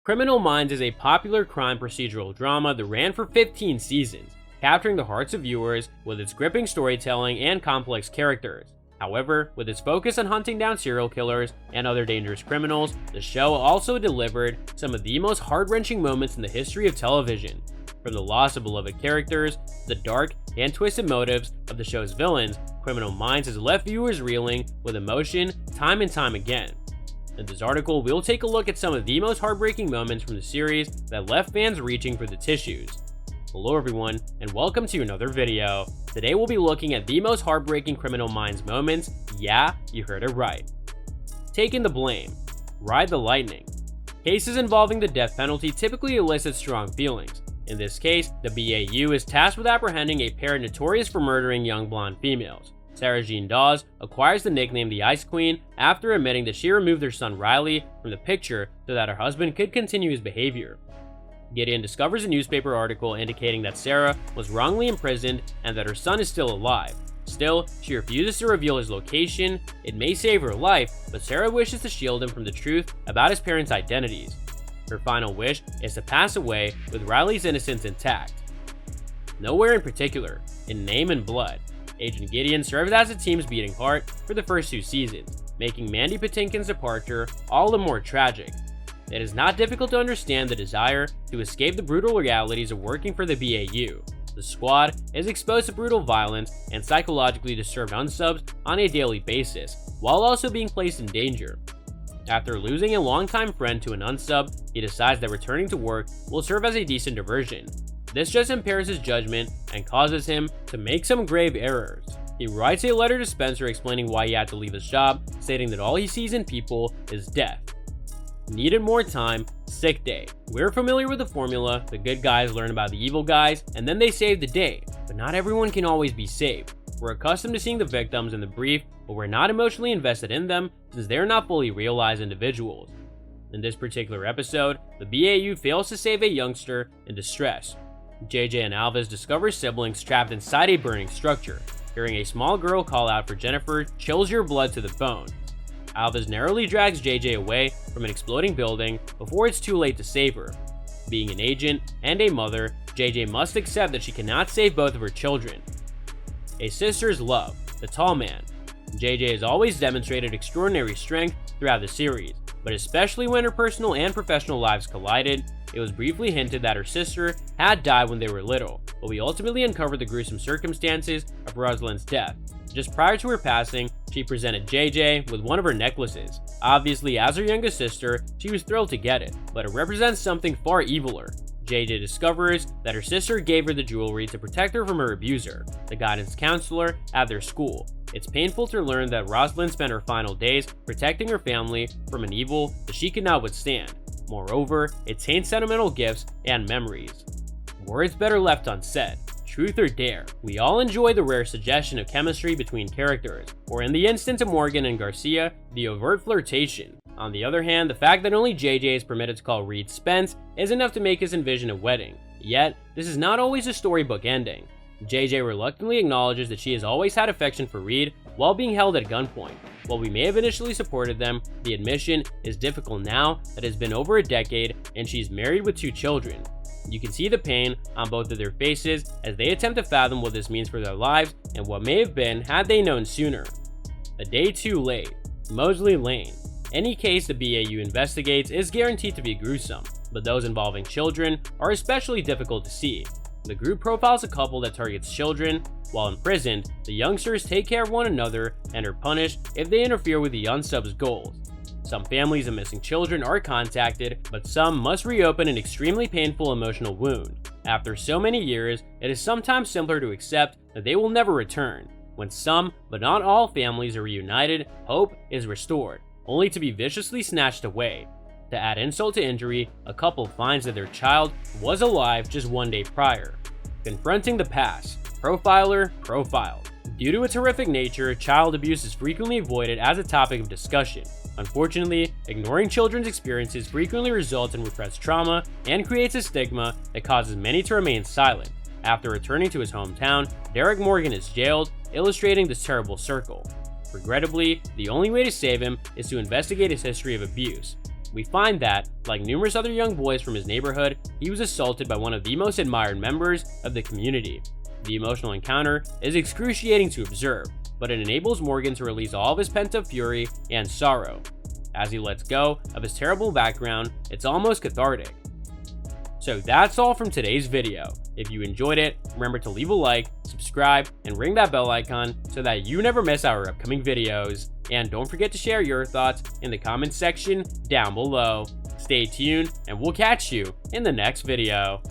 Criminal Minds is a popular crime procedural drama that ran for 15 seasons, capturing the hearts of viewers with its gripping storytelling and complex characters. However, with its focus on hunting down serial killers and other dangerous criminals, the show also delivered some of the most heart-wrenching moments in the history of television. From the loss of beloved characters to the dark and twisted motives of the show's villains, Criminal Minds has left viewers reeling with emotion time and time again. In this article, we'll take a look at some of the most heartbreaking moments from the series that left fans reaching for the tissues. Hello everyone, and welcome to another video. Today we'll be looking at the most heartbreaking Criminal Minds moments. Yeah, you heard it right. Taking the blame. Ride the lightning. Cases involving the death penalty typically elicit strong feelings. In this case, the BAU is tasked with apprehending a pair notorious for murdering young blonde females. Sarah Jean Dawes acquires the nickname the Ice Queen after admitting that she removed her son Riley from the picture so that her husband could continue his behavior. Gideon discovers a newspaper article indicating that Sarah was wrongly imprisoned and that her son is still alive. Still, she refuses to reveal his location. It may save her life, but Sarah wishes to shield him from the truth about his parents' identities. Her final wish is to pass away with Riley's innocence intact. Nowhere in particular, in name and blood. Agent Gideon serves as the team's beating heart for the first 2 seasons, making Mandy Patinkin's departure all the more tragic. It is not difficult to understand the desire to escape the brutal realities of working for the BAU. The squad is exposed to brutal violence and psychologically disturbed unsubs on a daily basis, while also being placed in danger. After losing a longtime friend to an unsub, he decides that returning to work will serve as a decent diversion. This just impairs his judgment and causes him to make some grave errors. He writes a letter to Spencer explaining why he had to leave his job, stating that all he sees in people is death. Needed more time, sick day. We're familiar with the formula: the good guys learn about the evil guys, and then they save the day. But not everyone can always be saved. We're accustomed to seeing the victims in the brief, but we're not emotionally invested in them since they're not fully realized individuals. In this particular episode, the BAU fails to save a youngster in distress. JJ and Alvis discover siblings trapped inside a burning structure. Hearing a small girl call out for Jennifer chills your blood to the bone. Alvis narrowly drags JJ away from an exploding building before it's too late to save her. Being an agent and a mother, JJ must accept that she cannot save both of her children. A sister's love. The tall man. JJ has always demonstrated extraordinary strength throughout the series, but especially when her personal and professional lives collided. It was briefly hinted that her sister had died when they were little, but we ultimately uncovered the gruesome circumstances of Rosalind's death. Just prior to her passing, she presented JJ with one of her necklaces. Obviously, as her youngest sister, she was thrilled to get it, but it represents something far eviler. JJ discovers that her sister gave her the jewelry to protect her from her abuser, the guidance counselor at their school. It's painful to learn that Rosalind spent her final days protecting her family from an evil that she could not withstand. Moreover, it taints sentimental gifts and memories. Words better left unsaid. Truth or dare. We all enjoy the rare suggestion of chemistry between characters, or in the instance of Morgan and Garcia, the overt flirtation. On the other hand, the fact that only JJ is permitted to call Reid Spence is enough to make us envision a wedding. Yet, this is not always a storybook ending. JJ reluctantly acknowledges that she has always had affection for Reid while being held at gunpoint. While we may have initially supported them, the admission is difficult now that it has been over a decade and she's married with 2 children. You can see the pain on both of their faces as they attempt to fathom what this means for their lives and what may have been had they known sooner. A day too late. Mosley Lane. Any case the BAU investigates is guaranteed to be gruesome, but those involving children are especially difficult to see. The group profiles a couple that targets children. While imprisoned, the youngsters take care of one another and are punished if they interfere with the unsub's goals. Some families of missing children are contacted, but some must reopen an extremely painful emotional wound. After so many years, it is sometimes simpler to accept that they will never return. When some, but not all families are reunited, hope is restored, only to be viciously snatched away. To add insult to injury, a couple finds that their child was alive just 1 day prior. Confronting the past. Profiler profiled. Due to its horrific nature, child abuse is frequently avoided as a topic of discussion. Unfortunately, ignoring children's experiences frequently results in repressed trauma and creates a stigma that causes many to remain silent. After returning to his hometown, Derek Morgan is jailed, illustrating this terrible circle. Regrettably, the only way to save him is to investigate his history of abuse. We find that, like numerous other young boys from his neighborhood, he was assaulted by one of the most admired members of the community. The emotional encounter is excruciating to observe, but it enables Morgan to release all of his pent-up fury and sorrow. As he lets go of his terrible background, it's almost cathartic. So that's all from today's video. If you enjoyed it, remember to leave a like, subscribe, and ring that bell icon so that you never miss our upcoming videos. And don't forget to share your thoughts in the comments section down below. Stay tuned, and we'll catch you in the next video.